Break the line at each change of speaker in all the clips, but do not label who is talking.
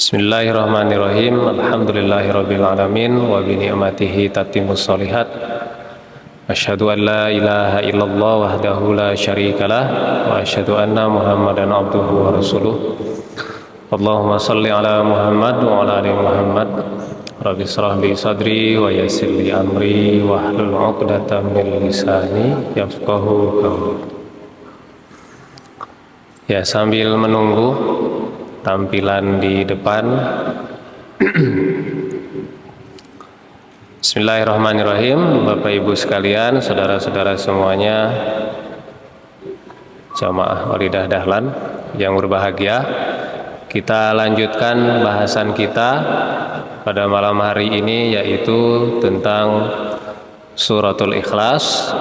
Bismillahirrahmanirrahim. Alhamdulillahirabbil alamin wa bi ni'matihi tatimmus shalihat. Asyhadu an la ilaha illallah wahdahu la syarikalah wa asyhadu anna Muhammadan abduhu wa rasuluh. Allahumma shalli ala Muhammad wa ala ali Muhammad. Rabbi shrah li sadri wa yassir li amri wahlul 'uqdatam min lisani yafqahu qawli. Ya, sambil menunggu tampilan di depan. Bismillahirrahmanirrahim. Bapak Ibu sekalian, saudara-saudara semuanya, jamaah Walidah Dahlan yang berbahagia, kita lanjutkan bahasan kita pada malam hari ini, yaitu tentang suratul Ikhlas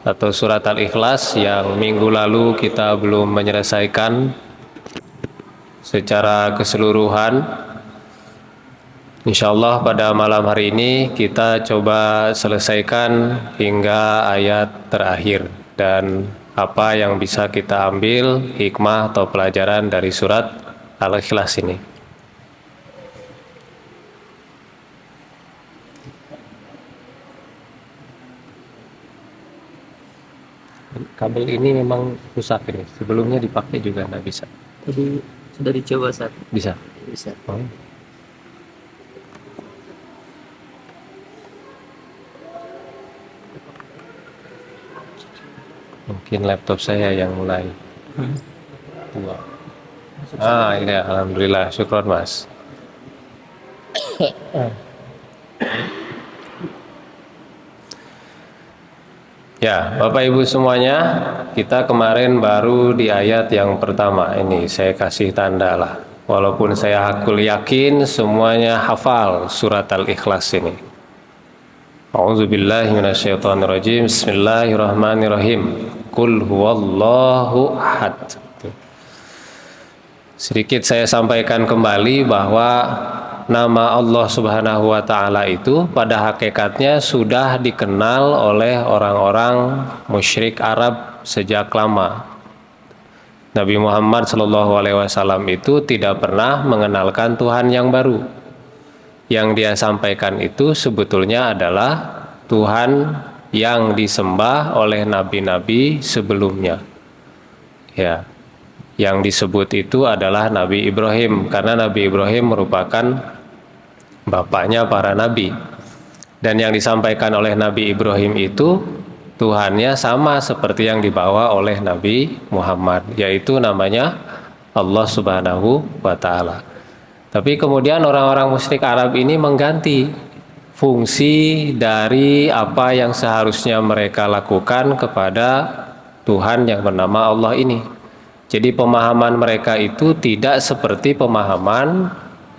atau surat Al-Ikhlas yang minggu lalu kita belum menyelesaikan secara keseluruhan. Insyaallah pada malam hari ini kita coba selesaikan hingga ayat terakhir, dan apa yang bisa kita ambil hikmah atau pelajaran dari surat Al-Ikhlas ini. Kabel ini memang rusak ini, sebelumnya dipakai juga nggak bisa.
Tadi sudah dicoba, Ustaz.
Bisa?
Bisa.
Oh. Mungkin laptop saya yang mulai tua. Ini ya, alhamdulillah, syukron Mas. Ya, Bapak Ibu semuanya, kita kemarin baru di ayat yang pertama. Ini saya kasih tanda lah. Walaupun saya hakul yakin semuanya hafal surat Al-Ikhlas ini. A'udzubillahi minasyaitonirrajim. Bismillahirrahmanirrahim. Qul huwallahu ahad. Sedikit saya sampaikan kembali bahwa nama Allah Subhanahu wa Ta'ala itu pada hakikatnya sudah dikenal oleh orang-orang musyrik Arab sejak lama. Nabi Muhammad SAW itu tidak pernah mengenalkan Tuhan yang baru. Yang dia sampaikan itu sebetulnya adalah Tuhan yang disembah oleh nabi-nabi sebelumnya. Ya, yang disebut itu adalah Nabi Ibrahim, karena Nabi Ibrahim merupakan bapaknya para nabi. Dan yang disampaikan oleh Nabi Ibrahim itu Tuhannya sama seperti yang dibawa oleh Nabi Muhammad, yaitu namanya Allah Subhanahu wa Ta'ala. Tapi kemudian orang-orang musyrik Arab ini mengganti fungsi dari apa yang seharusnya mereka lakukan kepada Tuhan yang bernama Allah ini. Jadi pemahaman mereka itu tidak seperti pemahaman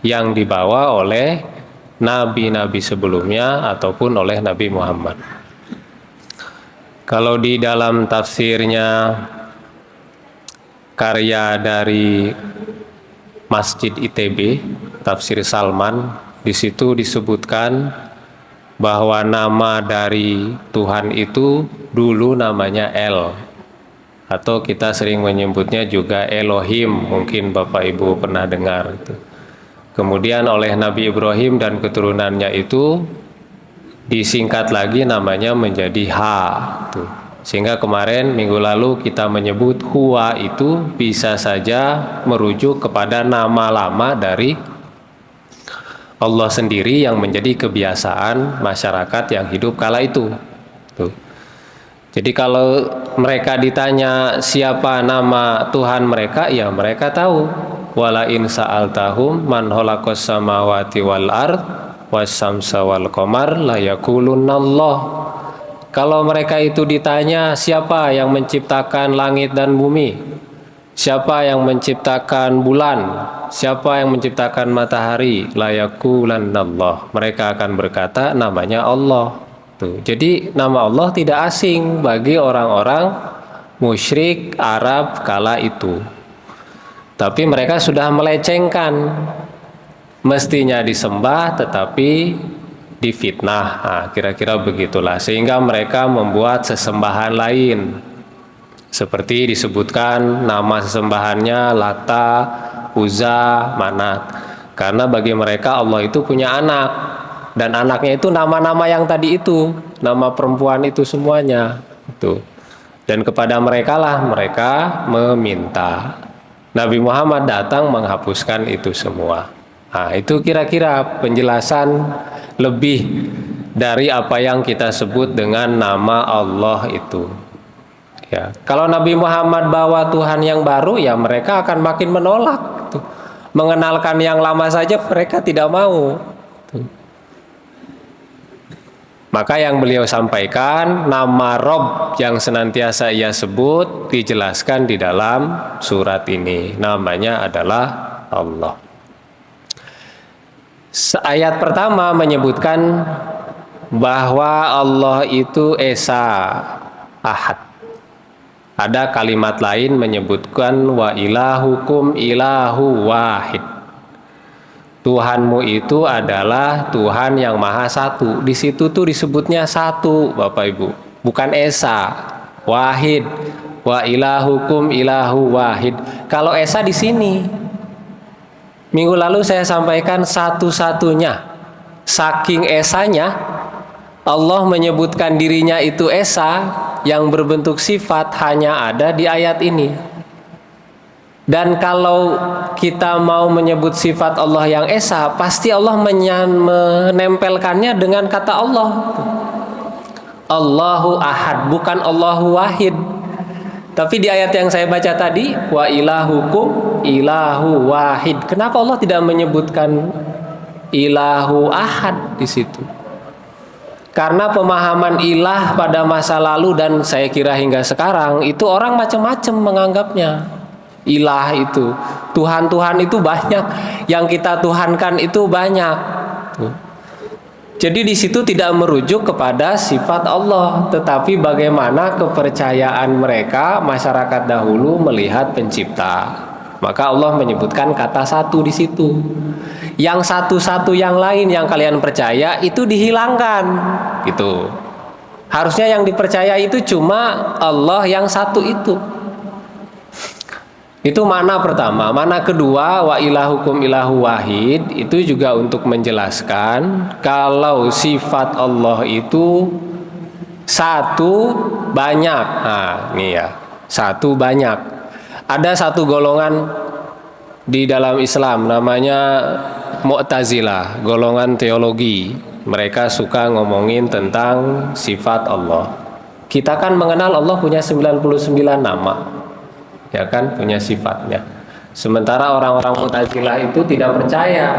yang dibawa oleh nabi-nabi sebelumnya ataupun oleh Nabi Muhammad. Kalau di dalam tafsirnya karya dari Masjid ITB, Tafsir Salman, di situ disebutkan bahwa nama dari Tuhan itu dulu namanya El, atau kita sering menyebutnya juga Elohim, mungkin Bapak Ibu pernah dengar itu. Kemudian oleh Nabi Ibrahim dan keturunannya itu disingkat lagi namanya menjadi Ha. Sehingga kemarin minggu lalu kita menyebut Huwa itu bisa saja merujuk kepada nama lama dari Allah sendiri yang menjadi kebiasaan masyarakat yang hidup kala itu. Jadi kalau mereka ditanya siapa nama Tuhan mereka, ya mereka tahu. Wala in sa'altahum man khalaqas samawati wal ard was-samsa wal qamar la yaqulunallah. Kalau mereka itu ditanya siapa yang menciptakan langit dan bumi, siapa yang menciptakan bulan, siapa yang menciptakan matahari, la yaqulunallah. Mereka akan berkata namanya Allah. Jadi nama Allah tidak asing bagi orang-orang musyrik Arab kala itu. Tapi mereka sudah melecengkan, mestinya disembah tetapi difitnah. Kira-kira begitulah, sehingga mereka membuat sesembahan lain. Seperti disebutkan nama sesembahannya Lata, Uzza, Manat. Karena bagi mereka Allah itu punya anak, dan anaknya itu nama-nama yang tadi itu, nama perempuan itu semuanya itu. Dan kepada mereka lah mereka meminta. Nabi Muhammad datang menghapuskan itu semua. Nah, itu kira-kira penjelasan lebih dari apa yang kita sebut dengan nama Allah itu. Ya, kalau Nabi Muhammad bawa Tuhan yang baru, ya mereka akan makin menolak. Tuh. Mengenalkan yang lama saja mereka tidak mau. Tuh. Maka yang beliau sampaikan, nama Rob yang senantiasa ia sebut dijelaskan di dalam surat ini. Namanya adalah Allah. Ayat pertama menyebutkan bahwa Allah itu Esa, Ahad. Ada kalimat lain menyebutkan wa ilahukum ilahu wahid. Tuhanmu itu adalah Tuhan yang maha satu. Di situ tuh disebutnya satu, Bapak Ibu, bukan Esa, wahid. Wa ilahukum ilahu wahid. Kalau Esa di sini. Minggu lalu saya sampaikan satu-satunya. Saking esanya, Allah menyebutkan dirinya itu Esa yang berbentuk sifat hanya ada di ayat ini. Dan kalau kita mau menyebut sifat Allah yang Esa, pasti Allah menempelkannya dengan kata Allah. Allahu Ahad, bukan Allahu Wahid. Tapi di ayat yang saya baca tadi, wa ilahukum ilahu wahid. Kenapa Allah tidak menyebutkan ilahu ahad di situ? Karena pemahaman ilah pada masa lalu dan saya kira hingga sekarang itu orang macam-macam menganggapnya. Ilah itu, Tuhan-Tuhan itu banyak, yang kita tuhankan itu banyak. Jadi di situ tidak merujuk kepada sifat Allah, tetapi bagaimana kepercayaan mereka masyarakat dahulu melihat pencipta. Maka Allah menyebutkan kata satu di situ. Yang satu-satu yang lain yang kalian percaya itu dihilangkan, gitu. Harusnya yang dipercaya itu cuma Allah yang satu itu. Itu makna pertama. Makna kedua, wa ilahukum ilahu wahid, itu juga untuk menjelaskan kalau sifat Allah itu satu banyak. Nah, ini ya, satu banyak. Ada satu golongan di dalam Islam namanya Mu'tazilah, golongan teologi. Mereka suka ngomongin tentang sifat Allah. Kita kan mengenal Allah punya 99 nama. Ya kan, punya sifatnya. Sementara orang-orang Mu'tazilah itu tidak percaya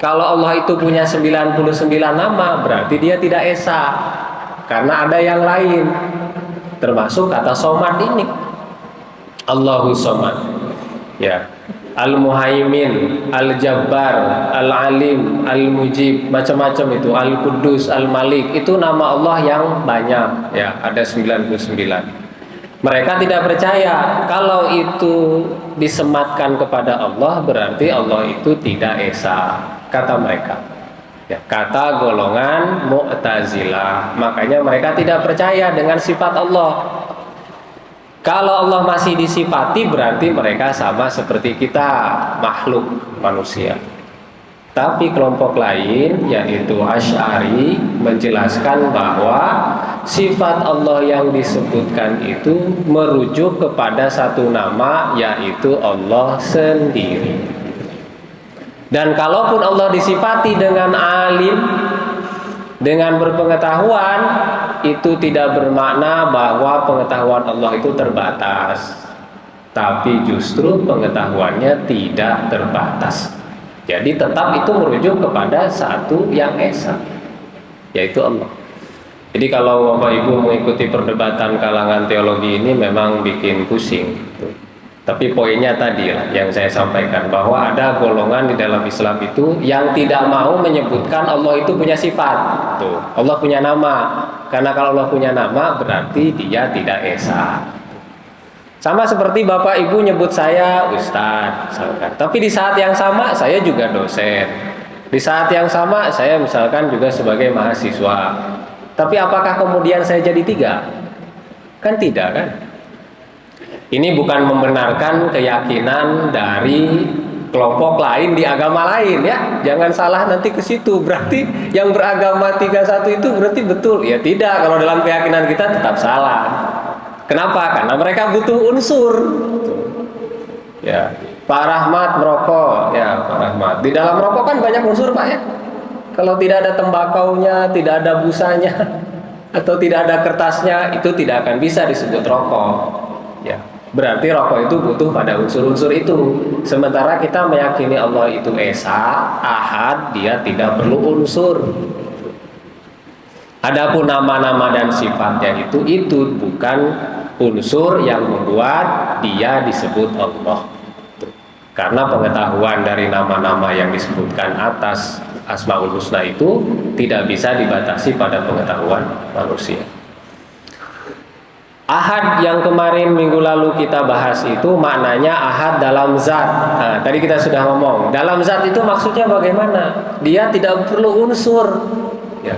kalau Allah itu punya 99 nama, berarti dia tidak esa, karena ada yang lain, termasuk kata somad ini, Allahu somad, ya, Al-Muhaimin, Al-Jabbar, Al-Alim, Al-Mujib, macam-macam itu, Al-Quddus, Al-Malik, itu nama Allah yang banyak, ya, ada 99. Mereka tidak percaya kalau itu disematkan kepada Allah berarti Allah itu tidak esa, kata mereka. Ya, kata golongan Mu'tazilah. Makanya mereka tidak percaya dengan sifat Allah. Kalau Allah masih disifati berarti mereka sama seperti kita, makhluk manusia. Tapi kelompok lain yaitu Asy'ari menjelaskan bahwa sifat Allah yang disebutkan itu merujuk kepada satu nama, yaitu Allah sendiri. Dan kalaupun Allah disifati dengan alim, dengan berpengetahuan, itu tidak bermakna bahwa pengetahuan Allah itu terbatas, tapi justru pengetahuannya tidak terbatas. Jadi tetap itu merujuk kepada satu yang esa, yaitu Allah. Jadi kalau Bapak Ibu mengikuti perdebatan kalangan teologi ini memang bikin pusing. Tapi poinnya tadi lah yang saya sampaikan, bahwa ada golongan di dalam Islam itu yang tidak mau menyebutkan Allah itu punya sifat. Tuh, Allah punya nama. Karena kalau Allah punya nama berarti dia tidak esa. Sama seperti Bapak Ibu nyebut saya Ustadz misalkan. Tapi di saat yang sama saya juga dosen. Di saat yang sama saya misalkan juga sebagai mahasiswa. Tapi apakah kemudian saya jadi tiga? Kan tidak kan? Ini bukan membenarkan keyakinan dari kelompok lain di agama lain ya. Jangan salah nanti ke situ. Berarti yang beragama 31 itu berarti betul. Ya tidak, kalau dalam keyakinan kita tetap salah. Kenapa? Karena mereka butuh unsur. Ya, Pak Rahmat merokok, ya Pak Rahmat. Di dalam rokok kan banyak unsur Pak ya. Kalau tidak ada tembakaunya, tidak ada busanya, atau tidak ada kertasnya, itu tidak akan bisa disebut rokok. Ya, berarti rokok itu butuh pada unsur-unsur itu. Sementara kita meyakini Allah itu Esa, Ahad, dia tidak perlu unsur. Adapun nama-nama dan sifatnya itu bukan unsur yang membuat dia disebut Allah. Karena pengetahuan dari nama-nama yang disebutkan atas Asmaul Husna itu tidak bisa dibatasi pada pengetahuan manusia. Ahad yang kemarin minggu lalu kita bahas itu maknanya ahad dalam zat. Nah, tadi kita sudah ngomong, dalam zat itu maksudnya bagaimana? Dia tidak perlu unsur. Ya.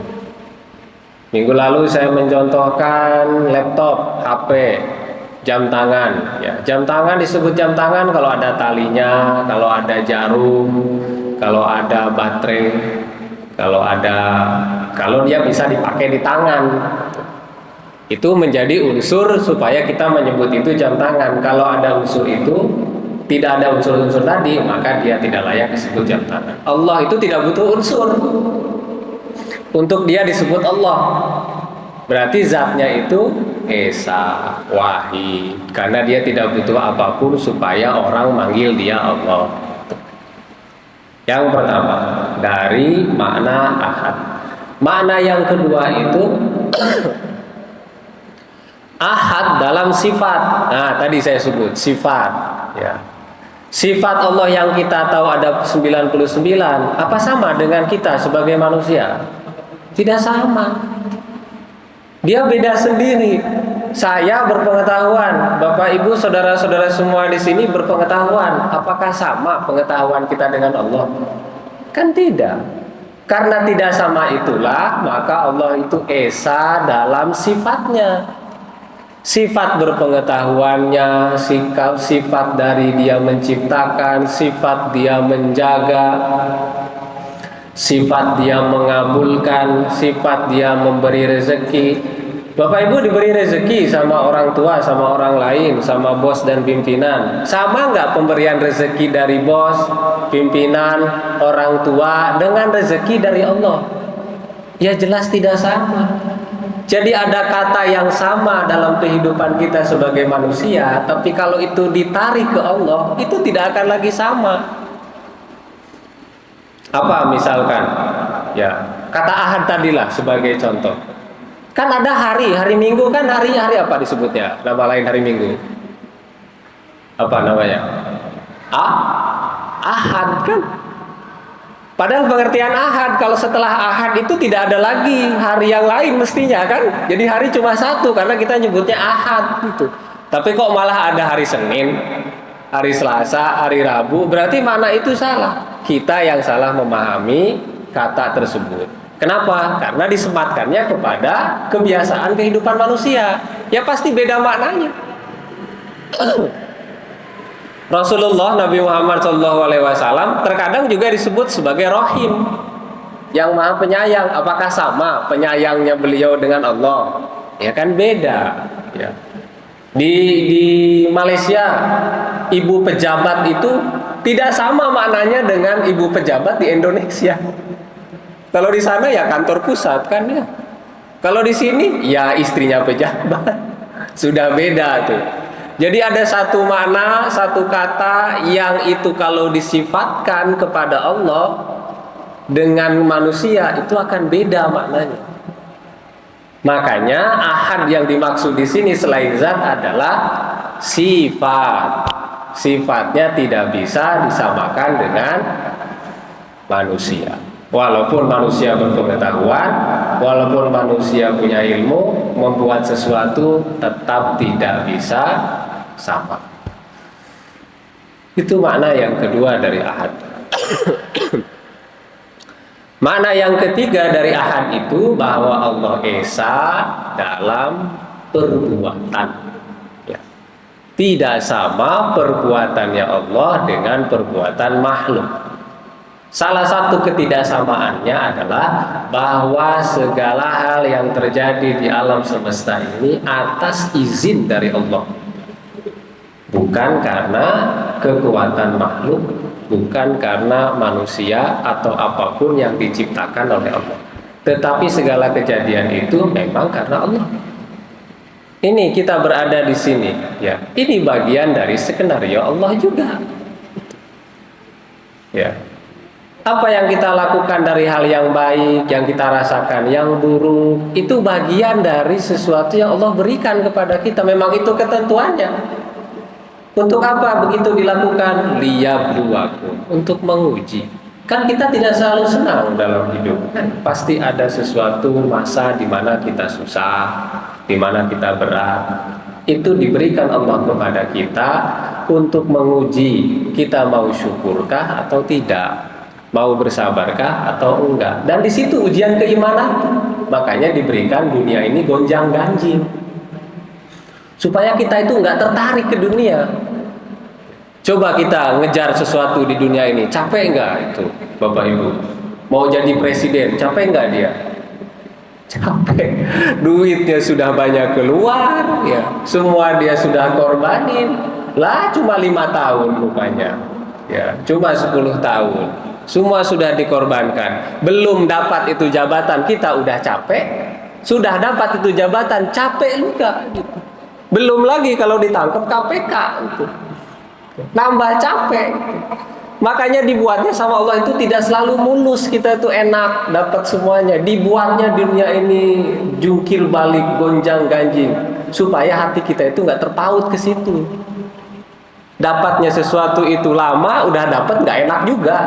Minggu lalu saya mencontohkan laptop, HP, jam tangan. Ya, jam tangan disebut jam tangan kalau ada talinya, kalau ada jarum, kalau ada baterai, kalau dia bisa dipakai di tangan. Itu menjadi unsur supaya kita menyebut itu jam tangan. Kalau ada unsur itu, tidak ada unsur-unsur tadi, maka dia tidak layak disebut jam tangan. Allah itu tidak butuh unsur untuk dia disebut Allah. Berarti zatnya itu Esa, Wahid, karena dia tidak butuh apapun supaya orang manggil dia Allah. Yang pertama, dari makna ahad. Makna yang kedua itu ahad dalam sifat. Nah, tadi saya sebut sifat, ya. Sifat Allah yang kita tahu ada 99, apa sama dengan kita sebagai manusia? Tidak sama. Dia beda sendiri. Saya berpengetahuan, Bapak Ibu, saudara-saudara semua di sini berpengetahuan. Apakah sama pengetahuan kita dengan Allah? Kan tidak. Karena tidak sama itulah, maka Allah itu Esa dalam sifatnya. Sifat berpengetahuannya, sifat dari dia menciptakan, sifat dia menjaga, sifat dia mengabulkan, sifat dia memberi rezeki. Bapak Ibu diberi rezeki sama orang tua, sama orang lain, sama bos dan pimpinan. Sama nggak pemberian rezeki dari bos, pimpinan, orang tua dengan rezeki dari Allah? Ya jelas tidak sama. Jadi ada kata yang sama dalam kehidupan kita sebagai manusia, tapi kalau itu ditarik ke Allah, itu tidak akan lagi sama. Apa misalkan? Ya, kata ahad tadilah sebagai contoh. Kan ada hari Minggu kan hari apa disebutnya? Nama lain hari Minggu. Apa namanya? Ahad kan? Padahal pengertian ahad, kalau setelah ahad itu tidak ada lagi hari yang lain mestinya kan? Jadi hari cuma satu karena kita nyebutnya ahad gitu. Tapi kok malah ada hari Senin, hari Selasa, hari Rabu, berarti mana itu salah. Kita yang salah memahami kata tersebut. Kenapa? Karena disematkannya kepada kebiasaan kehidupan manusia. Ya pasti beda maknanya. Rasulullah Nabi Muhammad SAW terkadang juga disebut sebagai Rahim, yang maha penyayang. Apakah sama penyayangnya beliau dengan Allah? Ya kan beda. Ya. Di Malaysia, ibu pejabat itu tidak sama maknanya dengan ibu pejabat di Indonesia. Kalau di sana ya kantor pusat kan ya. Kalau di sini ya istrinya pejabat. Sudah beda tuh. Jadi ada satu makna, satu kata yang itu kalau disifatkan kepada Allah dengan manusia itu akan beda maknanya. Makanya ahad yang dimaksud di sini selain zat adalah sifat. Sifatnya tidak bisa disamakan dengan manusia. Walaupun manusia berpengetahuan, walaupun manusia punya ilmu, membuat sesuatu tetap tidak bisa sama. Itu makna yang kedua dari ahad. Makna yang ketiga dari ahad itu bahwa Allah Esa dalam perbuatan. Ya. Tidak sama perbuatannya Allah dengan perbuatan makhluk. Salah satu ketidaksamaannya adalah bahwa segala hal yang terjadi di alam semesta ini atas izin dari Allah. Bukan karena kekuatan makhluk, bukan karena manusia atau apapun yang diciptakan oleh Allah. Tetapi segala kejadian itu memang karena Allah. Ini kita berada di sini, ya. Ini bagian dari skenario Allah juga. Ya. Apa yang kita lakukan dari hal yang baik, yang kita rasakan, yang buruk, itu bagian dari sesuatu yang Allah berikan kepada kita. Memang itu ketentuannya. Untuk apa begitu dilakukan? Liyabluwakum, untuk menguji. Kan kita tidak selalu senang dalam hidup. Kan pasti ada sesuatu masa di mana kita susah, di mana kita berat. Itu diberikan Allah kepada kita untuk menguji kita mau syukurkah atau tidak, mau bersabarkah atau enggak. Dan di situ ujian keimanan. Makanya diberikan dunia ini gonjang-ganjing, supaya kita itu enggak tertarik ke dunia. Coba kita ngejar sesuatu di dunia ini, capek enggak itu Bapak Ibu? Mau jadi presiden, capek enggak dia? Capek. Duitnya sudah banyak keluar, ya. Semua dia sudah korbanin. Lah cuma 5 tahun rupanya. Ya, cuma 10 tahun. Semua sudah dikorbankan. Belum dapat itu jabatan, kita udah capek. Sudah dapat itu jabatan, capek juga gitu. Belum lagi kalau ditangkap KPK itu. Nambah capek. Makanya dibuatnya sama Allah itu tidak selalu mulus, kita itu enak dapat semuanya. Dibuatnya dunia ini jungkir balik, gonjang ganjing, supaya hati kita itu nggak terpaut ke situ. Dapatnya sesuatu itu lama, udah dapat nggak enak juga.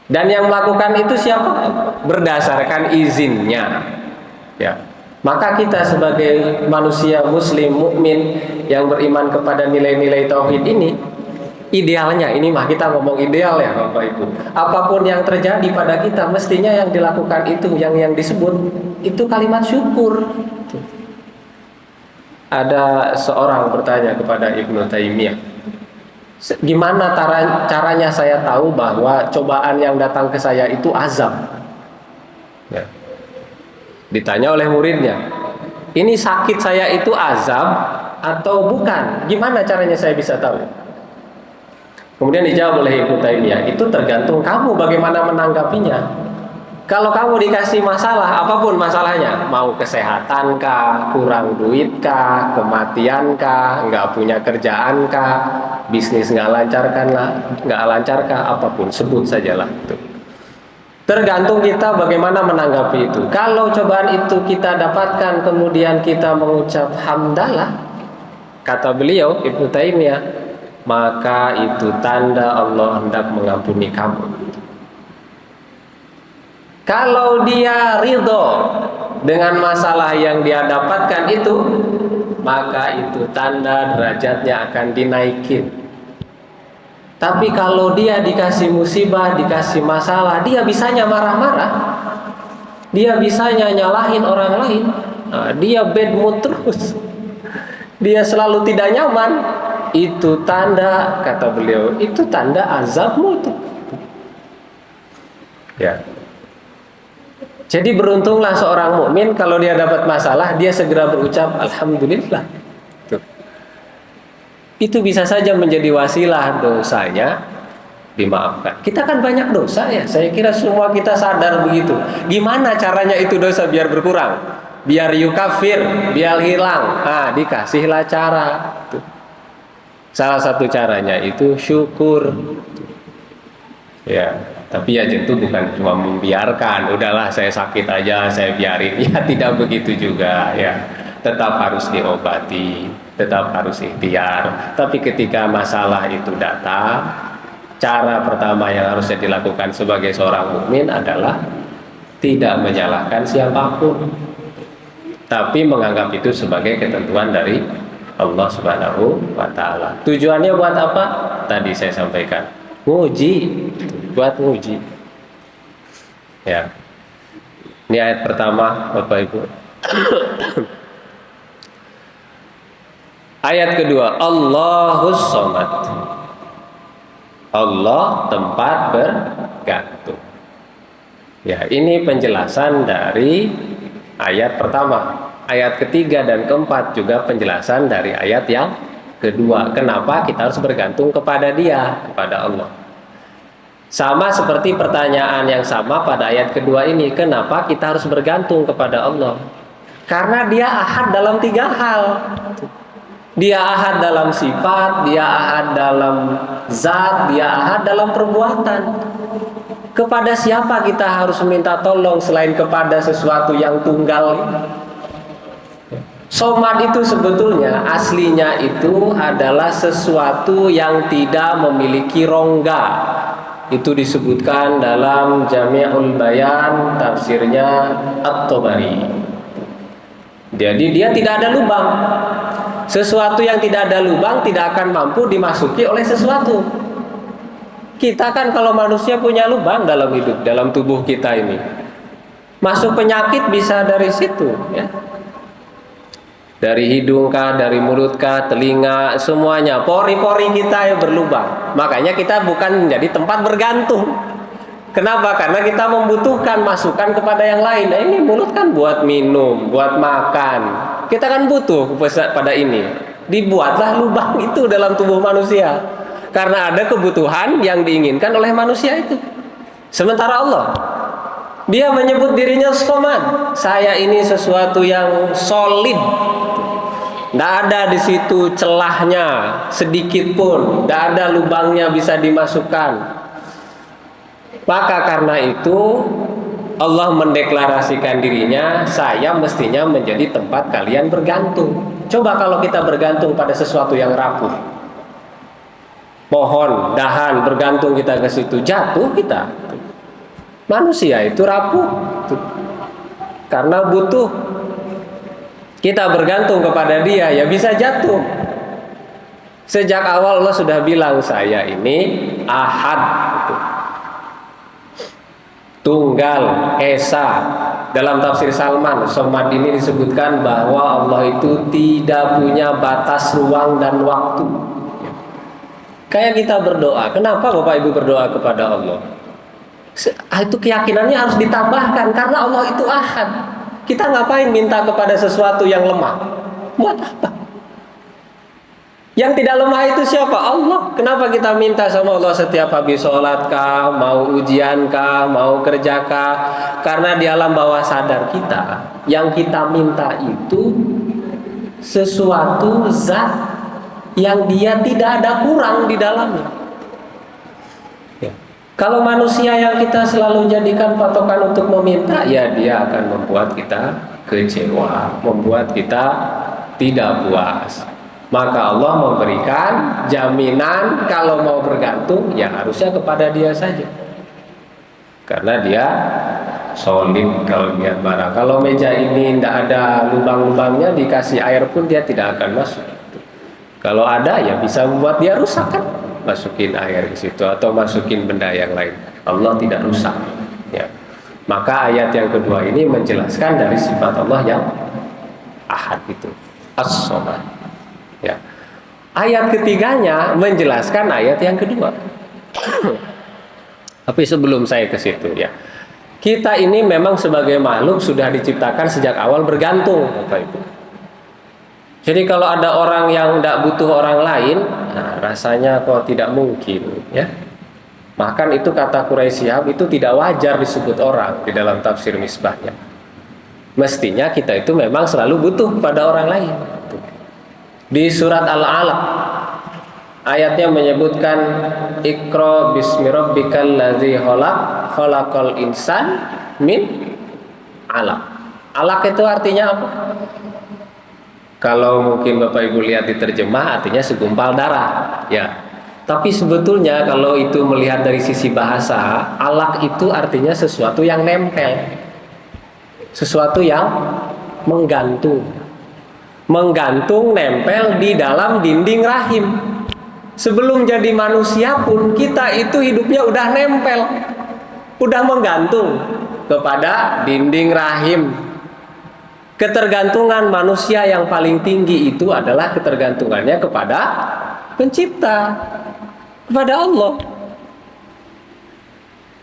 Dan yang melakukan itu siapa? Berdasarkan izinnya, ya. Maka kita sebagai manusia muslim mukmin yang beriman kepada nilai-nilai tauhid ini, idealnya, ini mah kita ngomong ideal ya Bapak Ibu. Apapun yang terjadi pada kita, mestinya yang dilakukan itu, yang disebut itu kalimat syukur. Ada seorang bertanya kepada Ibnu Taimiyah, gimana caranya saya tahu bahwa cobaan yang datang ke saya itu azab? Ya. Ditanya oleh muridnya, ini sakit saya itu azab atau bukan? Gimana caranya saya bisa tahu? Kemudian dijawab oleh Ibnu Taimiyah, itu tergantung kamu bagaimana menanggapinya. Kalau kamu dikasih masalah, apapun masalahnya, mau kesehatan kah, kurang duit kah, kematian kah, nggak punya kerjaan kah, bisnis nggak lancar kah, apapun, sebut sajalah itu. Tergantung kita bagaimana menanggapi itu. Kalau cobaan itu kita dapatkan kemudian kita mengucap hamdalah, kata beliau Ibnu Taimiyah, maka itu tanda Allah hendak mengampuni kamu. Kalau dia ridho dengan masalah yang dia dapatkan itu, maka itu tanda derajatnya akan dinaikin. Tapi kalau dia dikasih musibah, dikasih masalah, dia bisanya marah-marah, dia bisanya nyalahin orang lain, dia bad mood terus, dia selalu tidak nyaman. Itu tanda, kata beliau, itu tanda azabmu itu. Ya. Jadi beruntunglah seorang mukmin kalau dia dapat masalah, dia segera berucap alhamdulillah. Itu bisa saja menjadi wasilah dosanya dimaafkan. Kita kan banyak dosa ya, saya kira semua kita sadar begitu. Gimana caranya itu dosa biar berkurang? Biar yukafir, biar hilang. Dikasihlah cara. Salah satu caranya itu syukur. Ya, tapi ya tentu bukan cuma membiarkan, udahlah saya sakit aja, saya biarin. Ya tidak begitu juga ya. Tetap harus diobati, tetap harus ikhtiar. Tapi ketika masalah itu datang, cara pertama yang harusnya dilakukan sebagai seorang mukmin adalah tidak menyalahkan siapapun, tapi menganggap itu sebagai ketentuan dari Allah Subhanahu wa Ta'ala. Tujuannya buat apa? Tadi saya sampaikan, nguji, buat nguji. Ya, ini ayat pertama, Bapak Ibu. Ayat kedua, Allahus Somad. Allah tempat bergantung. Ya, ini penjelasan dari ayat pertama. Ayat ketiga dan keempat juga penjelasan dari ayat yang kedua. Kenapa kita harus bergantung kepada Dia, kepada Allah. Sama seperti pertanyaan yang sama pada ayat kedua ini. Kenapa kita harus bergantung kepada Allah? Karena Dia ahad dalam 3 hal. Dia ahad dalam sifat, Dia ahad dalam zat, Dia ahad dalam perbuatan. Kepada siapa kita harus minta tolong selain kepada sesuatu yang tunggal? Somad itu sebetulnya aslinya itu adalah sesuatu yang tidak memiliki rongga. Itu disebutkan dalam Jami'ul Bayan, tafsirnya At-Tabari. Jadi dia tidak ada lubang. Sesuatu yang tidak ada lubang tidak akan mampu dimasuki oleh sesuatu. Kita kan kalau manusia punya lubang dalam hidup, dalam tubuh kita ini. Masuk penyakit bisa dari situ, ya. Dari hidung kah, dari mulut kah, telinga, semuanya. Pori-pori kita yang berlubang. Makanya kita bukan menjadi tempat bergantung. Kenapa? Karena kita membutuhkan masukan kepada yang lain. Nah, ini mulut kan buat minum, buat makan. Kita kan butuh pada ini. Dibuatlah lubang itu dalam tubuh manusia. Karena ada kebutuhan yang diinginkan oleh manusia itu. Sementara Allah, Dia menyebut dirinya Somad. Saya ini sesuatu yang solid. Tidak ada di situ celahnya sedikit pun. Tidak ada lubangnya bisa dimasukkan. Maka karena itu Allah mendeklarasikan dirinya, saya mestinya menjadi tempat kalian bergantung. Coba kalau kita bergantung pada sesuatu yang rapuh, pohon, dahan, bergantung kita ke situ, jatuh kita. Manusia itu rapuh karena butuh. Kita bergantung kepada Dia, ya bisa jatuh. Sejak awal Allah sudah bilang, saya ini ahad, tunggal, esa. Dalam tafsir Salman, Somad ini disebutkan bahwa Allah itu tidak punya batas ruang dan waktu. Kayak kita berdoa, kenapa Bapak Ibu berdoa kepada Allah? Itu keyakinannya harus ditambahkan, karena Allah itu ahad. Kita ngapain minta kepada sesuatu yang lemah? Buat apa? Yang tidak lemah itu siapa? Allah. Kenapa kita minta sama Allah setiap habis sholat kah, mau ujian kah, mau kerja kah? Karena di alam bawah sadar kita, yang kita minta itu sesuatu zat yang Dia tidak ada kurang di dalamnya. Kalau manusia yang kita selalu jadikan patokan untuk meminta, ya dia akan membuat kita kecewa, membuat kita tidak puas. Maka Allah memberikan jaminan kalau mau bergantung, ya harusnya kepada Dia saja. Karena Dia solid kalau lihat barang. Kalau meja ini tidak ada lubang-lubangnya, dikasih air pun dia tidak akan masuk. Kalau ada, ya bisa membuat dia rusak kan? Masukin air ke situ atau masukin benda yang lain. Allah tidak rusak. Ya. Maka ayat yang kedua ini menjelaskan dari sifat Allah yang ahad itu, as-somad. Ya. Ayat ketiganya menjelaskan ayat yang kedua. Tapi sebelum saya ke situ, ya, kita ini memang sebagai makhluk sudah diciptakan sejak awal bergantung, Bapak Ibu. Jadi kalau ada orang yang tidak butuh orang lain, nah, rasanya kok tidak mungkin, ya. Bahkan itu kata Quraisy Shihab itu tidak wajar disebut orang di dalam tafsir Misbahnya. Mestinya kita itu memang selalu butuh pada orang lain. Di surat Al-Alaq ayatnya menyebutkan Iqra bismi rabbikal ladzi khalaq khalaqal insan min 'alaq. Alaq itu artinya apa? Kalau mungkin Bapak Ibu lihat di terjemah artinya segumpal darah, ya. Tapi sebetulnya kalau itu melihat dari sisi bahasa, alaq itu artinya sesuatu yang nempel. Sesuatu yang menggantung. Menggantung, nempel di dalam dinding rahim. Sebelum jadi manusia pun kita itu hidupnya udah nempel. Udah menggantung kepada dinding rahim. Ketergantungan manusia yang paling tinggi itu adalah ketergantungannya kepada pencipta, kepada Allah.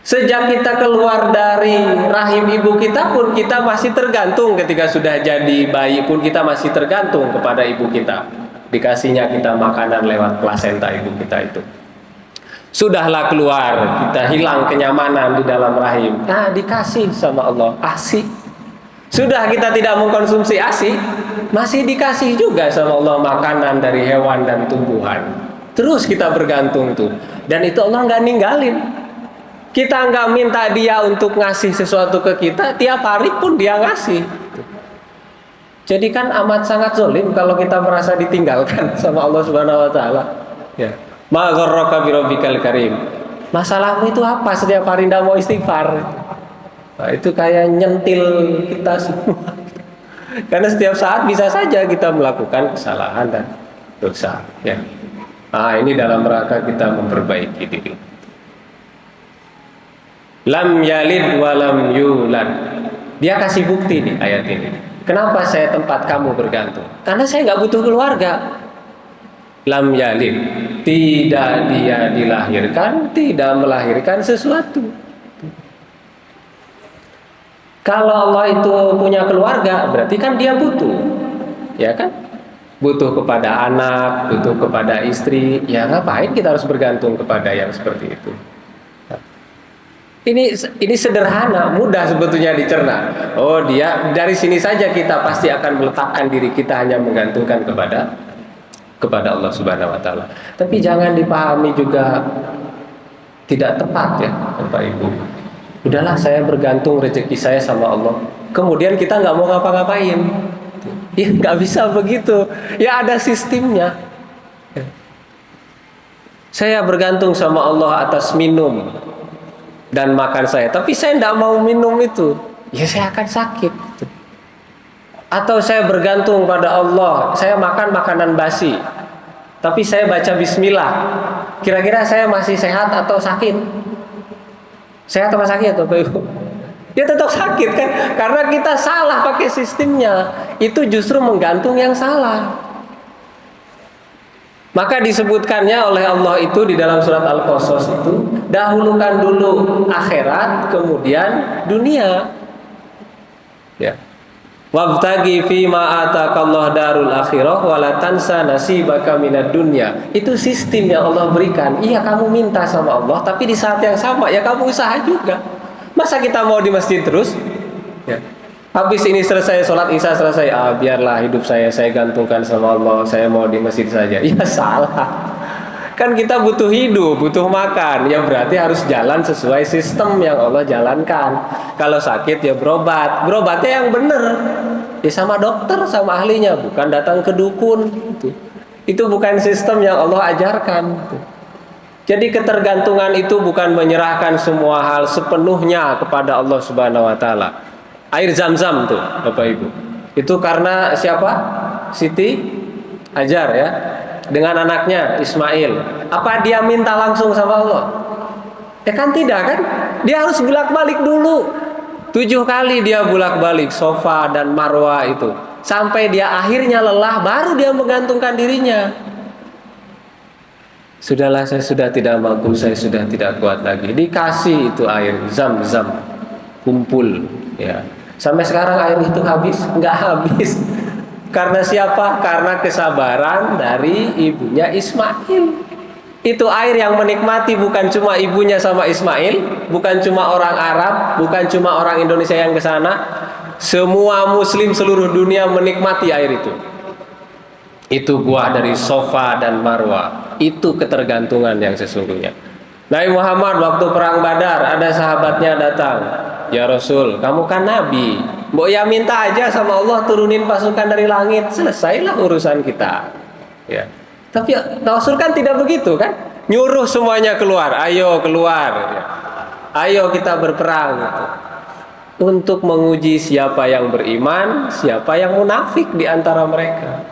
Sejak kita keluar dari rahim ibu kita pun kita masih tergantung. Ketika sudah jadi bayi pun kita masih tergantung kepada ibu kita. Dikasihnya kita makanan lewat plasenta ibu kita itu. Sudahlah keluar, kita hilang kenyamanan di dalam rahim. Nah, dikasih sama Allah ASI. Sudah kita tidak mengkonsumsi ASI, masih dikasih juga sama Allah makanan dari hewan dan tumbuhan. Terus kita bergantung tuh. Dan itu Allah nggak ninggalin. Kita nggak minta dia untuk ngasih sesuatu ke kita, tiap hari pun dia ngasih. Jadi kan amat sangat zalim kalau kita merasa ditinggalkan sama Allah Subhanahu wa taala. Ya. Ma gharraka bi rabbikal karim. Masalahmu itu apa? Setiap hari ndak mau istighfar. Nah, itu kayak nyentil kita semua. Karena setiap saat bisa saja kita melakukan kesalahan dan dosa. Ya. Nah, ini dalam rangka kita memperbaiki diri. Lam yalid wa lam yulad. Dia kasih bukti nih ayat ini. Kenapa saya tempat kamu bergantung? Karena saya nggak butuh keluarga. Lam yalid, tidak dia dilahirkan, tidak melahirkan sesuatu. Kalau Allah itu punya keluarga, berarti kan dia butuh, ya kan? Butuh kepada anak, butuh kepada istri. Ya ngapain kita harus bergantung kepada yang seperti itu? Ini sederhana, mudah sebetulnya dicerna. Oh, dia dari sini saja kita pasti akan meletakkan diri kita hanya menggantungkan kepada Allah Subhanahu wa taala. Tapi jangan dipahami juga tidak tepat ya, Bapak Ibu. Udahlah saya bergantung rezeki saya sama Allah. Kemudian kita nggak mau ngapa-ngapain. Ya nggak bisa begitu. Ya ada sistemnya. Saya bergantung sama Allah atas minum dan makan saya. Tapi saya nggak mau minum itu. Ya saya akan sakit. Atau saya bergantung pada Allah. Saya makan makanan basi. Tapi saya baca bismillah. Kira-kira saya masih sehat atau sakit? Sehat atau sakit Bapak Ibu? Ya tetap sakit kan? Karena kita salah pakai sistemnya. Itu justru menggantung yang salah. Maka disebutkannya oleh Allah itu di dalam surat Al-Qasas itu, dahulukan dulu akhirat, kemudian dunia. Ya. Wabtagi fima atakallah darul akhirah wala tansa nasibaka minad dunya. Itu sistem yang Allah berikan. Iya, kamu minta sama Allah, tapi di saat yang sama ya kamu usaha juga. Masa kita mau di masjid terus? Ya. Habis ini selesai sholat isya selesai, biarlah hidup saya gantungkan sama Allah, saya mau di masjid saja. Ya salah. Kan kita butuh hidup, butuh makan. Ya berarti harus jalan sesuai sistem yang Allah jalankan. Kalau sakit ya berobat. Berobatnya yang benar. Ya sama dokter, sama ahlinya. Bukan datang ke dukun. Itu bukan sistem yang Allah ajarkan. Jadi ketergantungan itu bukan menyerahkan semua hal sepenuhnya kepada Allah Subhanahu wa taala. Air Zam-Zam tuh, Bapak Ibu. Itu karena siapa? Siti Hajar ya. Dengan anaknya Ismail. Apa dia minta langsung sama Allah? Ya kan tidak kan? Dia harus bolak-balik dulu. 7 kali dia bolak-balik Safa dan Marwa itu. Sampai dia akhirnya lelah, baru dia menggantungkan dirinya. Sudahlah, saya sudah tidak mampu, saya sudah tidak kuat lagi. Dikasih itu air Zam-Zam, kumpul ya. Sampai sekarang air itu habis? Enggak habis. Karena siapa? Karena kesabaran dari ibunya Ismail. Itu air yang menikmati bukan cuma ibunya sama Ismail, bukan cuma orang Arab, bukan cuma orang Indonesia yang ke sana. Semua muslim seluruh dunia menikmati air itu. Itu buah dari Safa dan Marwa. Itu ketergantungan yang sesungguhnya. Nabi Muhammad waktu perang Badar, ada sahabatnya datang. Ya Rasul, kamu kan Nabi. Mbok ya minta aja sama Allah turunin pasukan dari langit, selesailah urusan kita. Ya. Tapi Rasul kan tidak begitu kan? Nyuruh semuanya keluar, ayo keluar. Ya. Ayo kita berperang. Gitu. Untuk menguji siapa yang beriman, siapa yang munafik di antara mereka.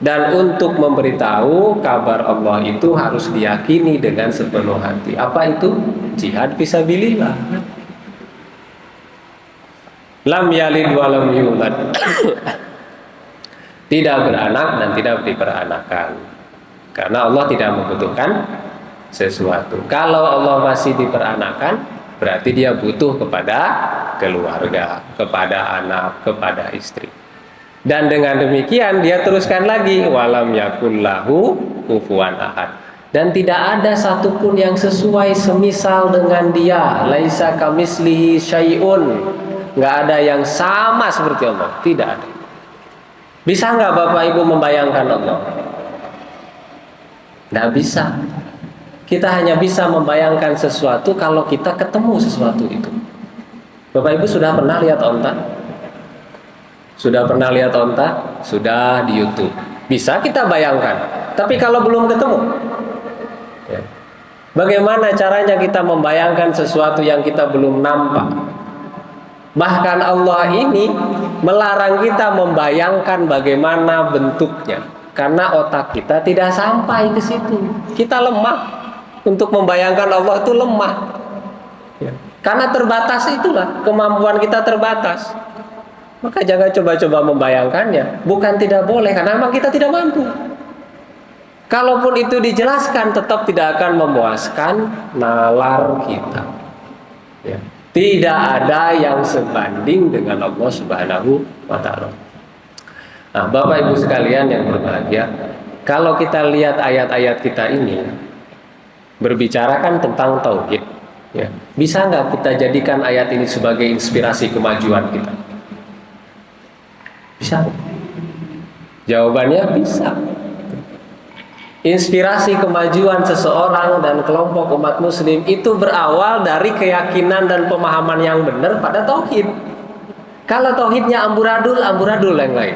Dan untuk memberitahu kabar Allah itu harus diyakini dengan sepenuh hati. Apa itu? Jihad fisabilillah. lam yalid wa lam yulad. Tidak beranak dan tidak diperanakan. Karena Allah tidak membutuhkan sesuatu. Kalau Allah masih diperanakan, berarti dia butuh kepada keluarga, kepada anak, kepada istri. Dan dengan demikian dia teruskan lagi, walam yakullahu kufuwan ahad. Dan tidak ada satupun yang sesuai semisal dengan dia. Laisa kamislihi syai'un. Nggak ada yang sama seperti Allah. Tidak ada. Bisa nggak Bapak Ibu membayangkan Allah? Nggak bisa. Kita hanya bisa membayangkan sesuatu kalau kita ketemu sesuatu itu. Bapak Ibu sudah pernah lihat onta? Sudah pernah lihat onta? Sudah di YouTube. Bisa kita bayangkan. Tapi kalau belum ketemu, ya. Bagaimana caranya kita membayangkan sesuatu yang kita belum nampak? Bahkan Allah ini melarang kita membayangkan bagaimana bentuknya. Karena otak kita tidak sampai ke situ. Kita lemah. Untuk membayangkan Allah itu lemah. Ya. Karena terbatas itulah. Kemampuan kita terbatas. Maka jangan coba-coba membayangkannya. Bukan tidak boleh. Karena memang kita tidak mampu. Kalaupun itu dijelaskan, tetap tidak akan memuaskan nalar kita. Ya. Tidak ada yang sebanding dengan Allah Subhanahu wa ta'ala. Nah, Bapak Ibu sekalian yang berbahagia, kalau kita lihat ayat-ayat kita ini berbicarakan tentang tauhid, ya, bisa nggak kita jadikan ayat ini sebagai inspirasi kemajuan kita? Bisa? Jawabannya bisa. Inspirasi kemajuan seseorang dan kelompok umat muslim itu berawal dari keyakinan dan pemahaman yang benar pada tauhid. Kalau tauhidnya amburadul yang lain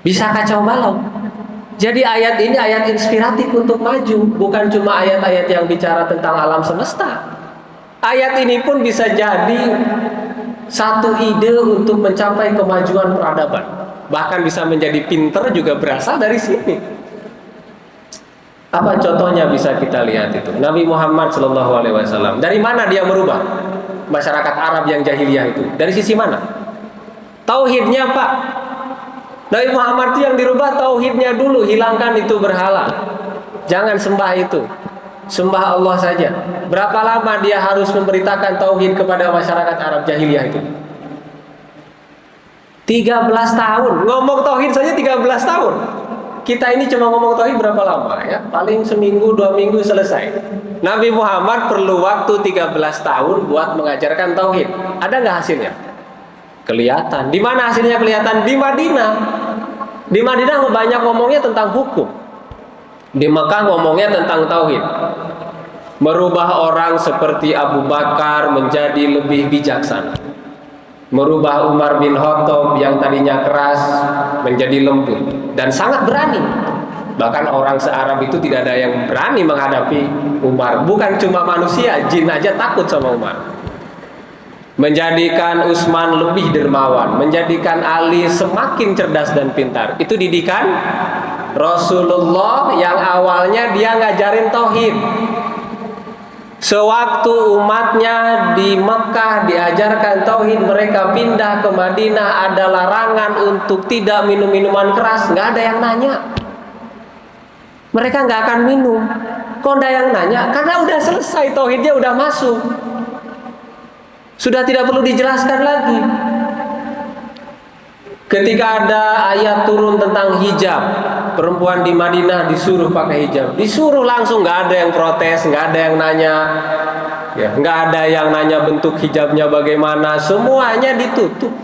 bisa kacau balau. Jadi ayat ini ayat inspiratif untuk maju, bukan cuma ayat-ayat yang bicara tentang alam semesta. Ayat ini pun bisa jadi satu ide untuk mencapai kemajuan peradaban. Bahkan bisa menjadi pinter juga berasal dari sini. Apa contohnya bisa kita lihat itu? Nabi Muhammad SAW. Dari mana dia merubah masyarakat Arab yang jahiliyah itu? Dari sisi mana? Tauhidnya, Pak. Nabi Muhammad itu yang dirubah tauhidnya dulu. Hilangkan itu berhala. Jangan sembah itu. Sembah Allah saja. Berapa lama dia harus memberitakan tauhid kepada masyarakat Arab jahiliyah itu? 13 tahun. Ngomong tauhid saja 13 tahun. Kita ini cuma ngomong tauhid berapa lama ya? Paling seminggu, 2 minggu selesai. Nabi Muhammad perlu waktu 13 tahun buat mengajarkan tauhid. Ada nggak hasilnya? Kelihatan. Di mana hasilnya kelihatan? Di Madinah. Di Madinah banyak ngomongnya tentang hukum. Di Mekah ngomongnya tentang tauhid. Merubah orang seperti Abu Bakar menjadi lebih bijaksana. Merubah Umar bin Khattab yang tadinya keras menjadi lembut dan sangat berani. Bahkan orang se-Arab itu tidak ada yang berani menghadapi Umar. Bukan cuma manusia, jin aja takut sama Umar. Menjadikan Utsman lebih dermawan, menjadikan Ali semakin cerdas dan pintar. Itu didikan Rasulullah yang awalnya dia ngajarin tauhid. Sewaktu umatnya di Mekah diajarkan tauhid, mereka pindah ke Madinah, ada larangan untuk tidak minum minuman keras. Nggak ada yang nanya. Mereka nggak akan minum. Kok ada yang nanya? Karena udah selesai, tauhidnya udah masuk. Sudah tidak perlu dijelaskan lagi. Ketika ada ayat turun tentang hijab, perempuan di Madinah disuruh pakai hijab, disuruh langsung, nggak ada yang protes, nggak ada yang nanya, ya, nggak ada yang nanya bentuk hijabnya bagaimana, semuanya ditutup.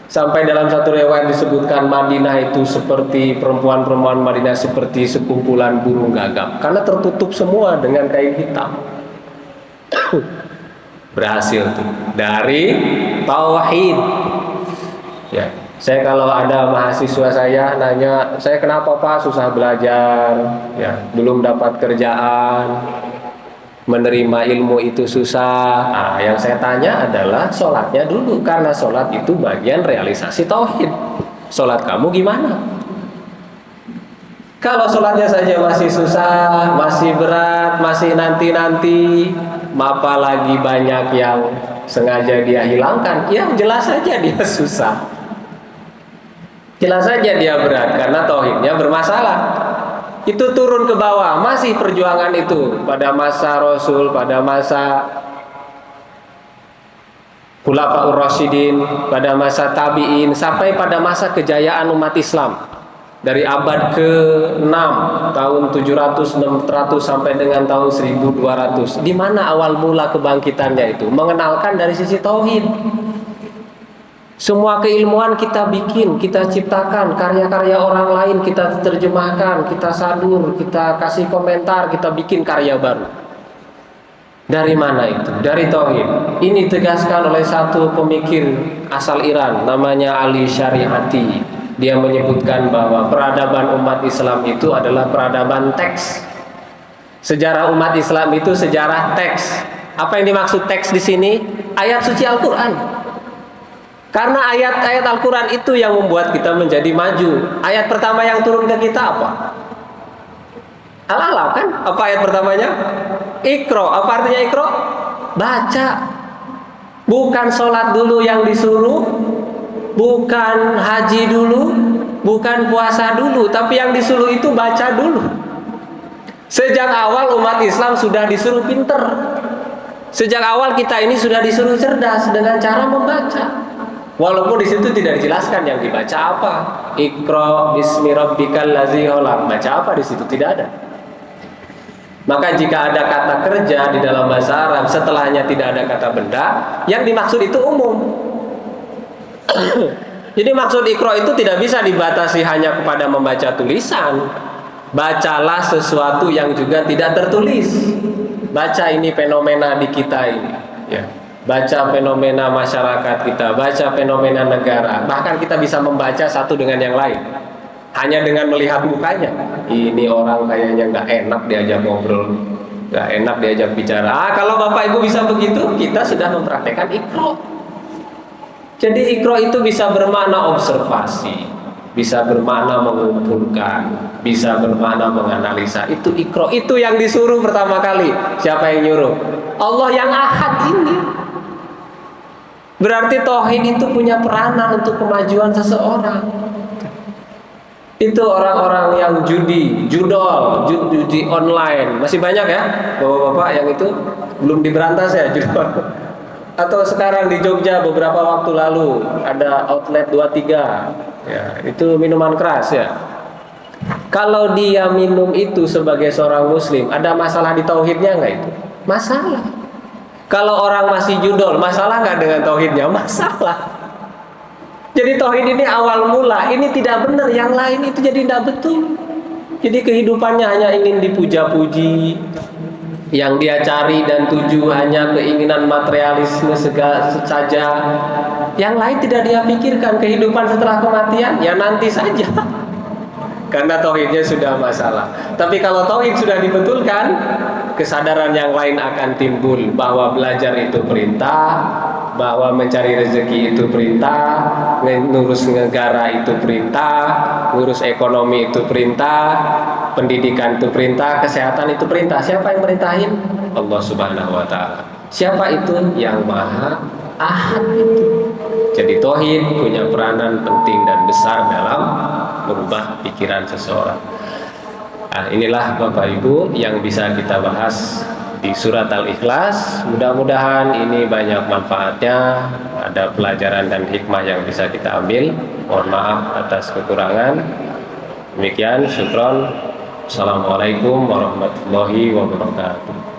Sampai dalam satu riwayat disebutkan Madinah itu seperti perempuan-perempuan Madinah seperti sekumpulan burung gagap, karena tertutup semua dengan kain hitam. Berhasil tuh dari tauhid. Ya. Saya kalau ada mahasiswa saya nanya, saya kenapa Pak susah belajar, ya, belum dapat kerjaan, menerima ilmu itu susah. Nah, yang saya tanya adalah sholatnya dulu, karena sholat itu bagian realisasi tauhid. Sholat kamu gimana? Kalau sholatnya saja masih susah, masih berat, masih nanti-nanti, apalagi banyak yang sengaja dia hilangkan, ya jelas saja dia susah. Jelas saja dia berat karena tauhidnya bermasalah. Itu turun ke bawah, masih perjuangan itu pada masa Rasul, pada masa Khulafaur Rasyidin, pada masa tabi'in, sampai pada masa kejayaan umat Islam. Dari abad ke-6, tahun 700-600 sampai dengan tahun 1200. Di mana awal mula kebangkitannya itu? Mengenalkan dari sisi tauhid. Semua keilmuan kita bikin, kita ciptakan, karya-karya orang lain kita terjemahkan, kita sadur, kita kasih komentar, kita bikin karya baru. Dari mana itu? Dari tauhid. Ini ditegaskan oleh satu pemikir asal Iran, namanya Ali Syariati. Dia menyebutkan bahwa peradaban umat Islam itu adalah peradaban teks. Sejarah umat Islam itu sejarah teks. Apa yang dimaksud teks di sini? Ayat suci Al-Quran. Karena ayat-ayat Al-Quran itu yang membuat kita menjadi maju. Ayat pertama yang turun ke kita apa? Al-Alaq kan? Apa ayat pertamanya? Iqra. Apa artinya Iqra? Baca. Bukan sholat dulu yang disuruh, bukan haji dulu, bukan puasa dulu, tapi yang disuruh itu baca dulu. Sejak awal umat Islam sudah disuruh pinter. Sejak awal kita ini sudah disuruh cerdas dengan cara membaca. Walaupun di situ tidak dijelaskan yang dibaca apa. Iqra bismi rabbikal ladzi khalaq. Baca apa di situ? Tidak ada. Maka jika ada kata kerja di dalam bahasa Arab, setelahnya tidak ada kata benda, yang dimaksud itu umum. Jadi maksud Iqra itu tidak bisa dibatasi hanya kepada membaca tulisan. Bacalah sesuatu yang juga tidak tertulis. Baca ini fenomena di kita ini, ya. Baca fenomena masyarakat kita, baca fenomena negara. Bahkan kita bisa membaca satu dengan yang lain hanya dengan melihat mukanya. Ini orang kayaknya nggak enak diajak ngobrol, nggak enak diajak bicara. Kalau Bapak Ibu bisa begitu, kita sudah mempraktekkan Iqra. Jadi Iqra itu bisa bermakna observasi, bisa bermakna mengumpulkan, bisa bermakna menganalisa. Itu Iqra, itu yang disuruh pertama kali. Siapa yang nyuruh? Allah yang Ahad ini. Berarti tauhid itu punya peranan untuk kemajuan seseorang. Itu orang-orang yang judi online. Masih banyak ya bapak-bapak yang itu belum diberantas ya judol. Atau sekarang di Jogja beberapa waktu lalu ada outlet 23 ya, itu minuman keras ya. Kalau dia minum itu sebagai seorang muslim, ada masalah di tauhidnya nggak itu? Masalah. Kalau orang masih judol, masalah nggak dengan tauhidnya? Masalah. Jadi tauhid ini awal mula, ini tidak benar, yang lain itu jadi tidak betul. Jadi kehidupannya hanya ingin dipuja-puji, yang dia cari dan tuju hanya keinginan materialisme saja. Yang lain tidak dia pikirkan. Kehidupan setelah kematian ya nanti saja. Karena tauhidnya sudah masalah. Tapi kalau tauhid sudah dibetulkan, kesadaran yang lain akan timbul bahwa belajar itu perintah, bahwa mencari rezeki itu perintah, ngurus negara itu perintah, ngurus ekonomi itu perintah, pendidikan itu perintah, kesehatan itu perintah. Siapa yang merintahin? Allah Subhanahu wa taala. Siapa itu? Yang Maha Ahad itu. Jadi tauhid punya peranan penting dan besar dalam merubah pikiran seseorang. Nah, inilah Bapak Ibu yang bisa kita bahas di surat Al-Ikhlas. Mudah-mudahan ini banyak manfaatnya, ada pelajaran dan hikmah yang bisa kita ambil. Mohon maaf atas kekurangan. Demikian, syukron. Assalamualaikum warahmatullahi wabarakatuh.